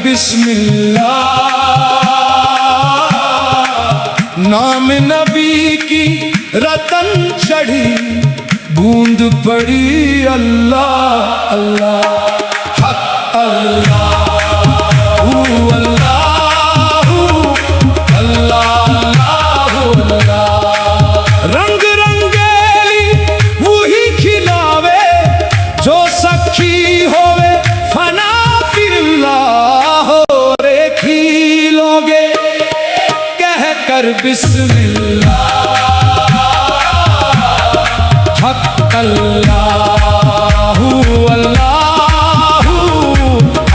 बिस्मिल्लाह नाम नबी की रतन चढ़ी बूंद पड़ी अल्लाह अल्लाह हक अल्लाह अल्लाह रंग रंगेली वही खिलावे जो सखी होवे फना फिल्लाह खिलोगे कह कर बिस्मिल्लाह हक अल्लाहू अल्लाहू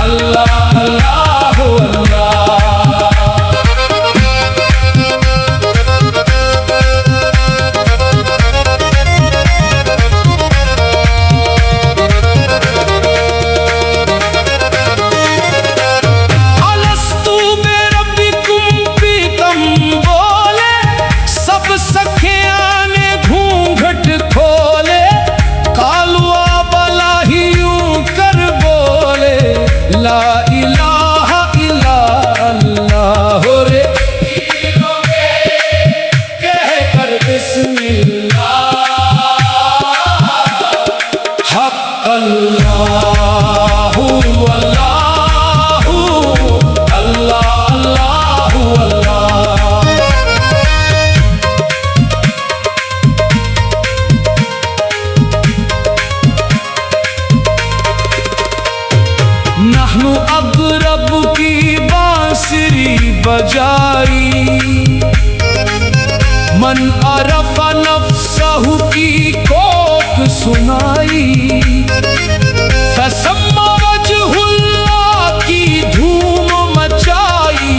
अल्लाह अल्लाहू अल्लाह ला इलाहा इल्लल्लाह रे कह कर बिस्मिल्लाह हक अल्लाहू अल्लाहू अल्लाह अल्लाहू अल्लाह नहनु अगरब की बांसुरी बजाई मन अरफा नफ्सहु की कोक सुनाई फसम्मा वजहुल्लाह की धूम मचाई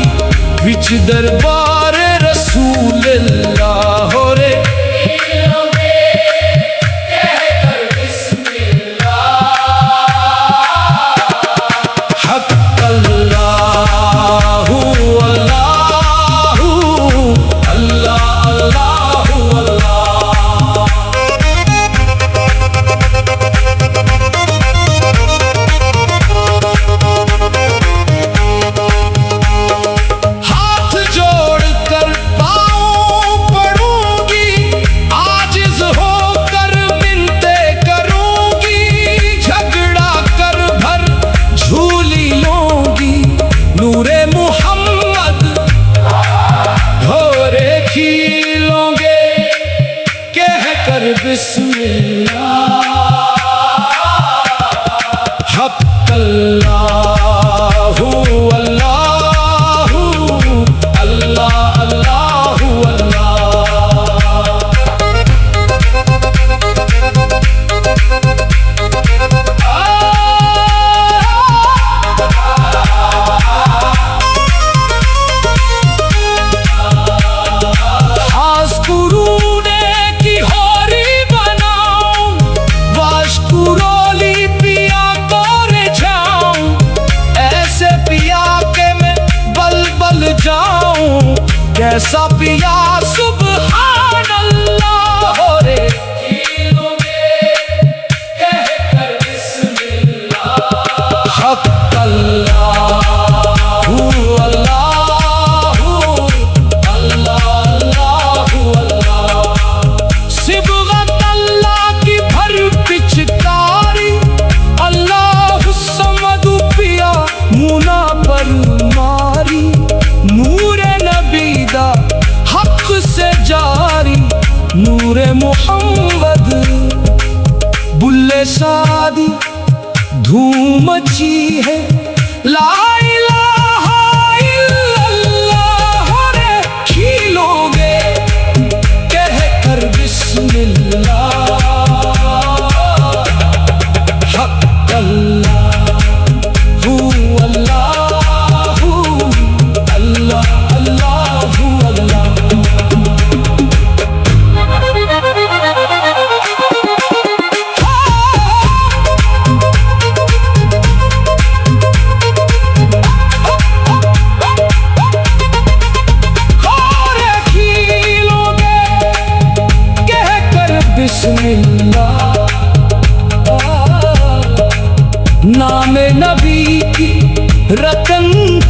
विच दरबार रसूलुल्लाह रे बिस्मिल्लाह हक अल्लाहू अल्लाहू अल्लाह अल्लाहू कैसा पिया सुब्हान अल्लाह रे कह कर बिस्मिल्लाह हक अल्लाहू अल्लाहू अल्लाह अल्लाहू अल्लाह सिबगत अल्लाह की भर पिचकारी अल्लाह समद पिया मुना पर मारी नूरे नबीदा हक से जारी नूरे मोहम्मद बुल्ले शादी धूम मची है ला इलाहा इल्लल्लाह रे खिलोगे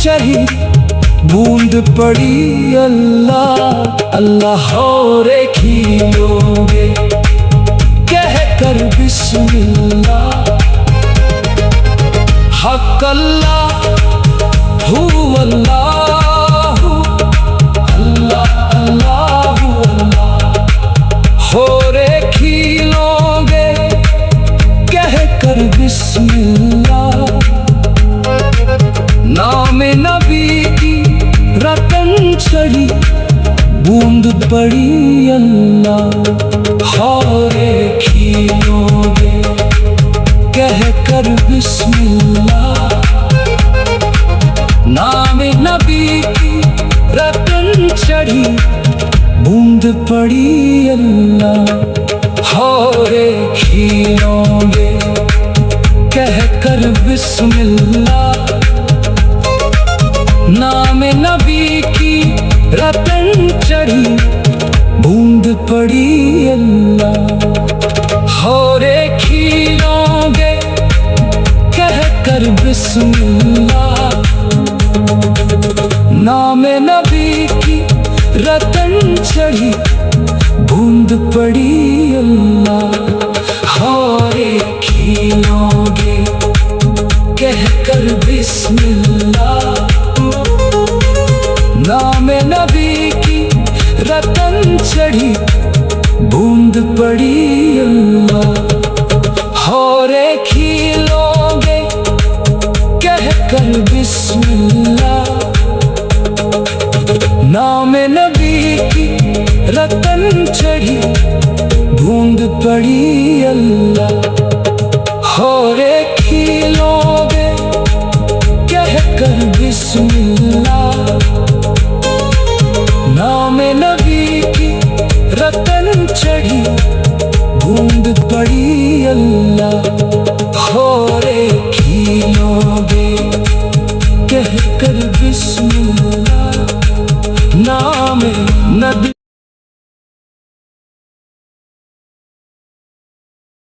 चढ़ी बूंद पड़ी अल्लाह अल्लाह और खिलोगे कह कर बिस्मिल्लाह। हक अल्लाह हू अल्लाह अल्लाह अल्लाह अल्लाह हो रे खिलोगे कह कर बिस्मिल्लाह। नाम नबी की रतन चढ़ी बूंद पड़ी अल्लाह हो रे खिलोगे कह कर बिस्मिल्लाह। नाम नबी की रतन चढ़ी बूंद पड़ी अल्लाह हो रे खिलोगे कह कर बिस्मिल्लाह। नाम नबी की रतन चढ़ी बूंद पड़ी अल्लाह हो रे खिलोगे कह कर बिस्मिल्लाह। नाम नबी की रतन चढ़ी बूंद पड़ी अल्लाह हो रे खिलोगे कह कर बिस्मिल्लाह। नाम नबी की रतन चढ़ी बूंद पड़ी अल्लाह हो रे खिलोगे कह कर बिस्मिल्लाह। नाम नबी की रतन चढ़ी बूंद पड़ी अल्लाह हो रे खिलोगे कह कर बिस्मिल्लाह। नाम नबी की रतन चढ़ी बूंद पड़ी अल्लाह हो रे खिलोगे कह कर बिस्मिल्लाह। नाम नबी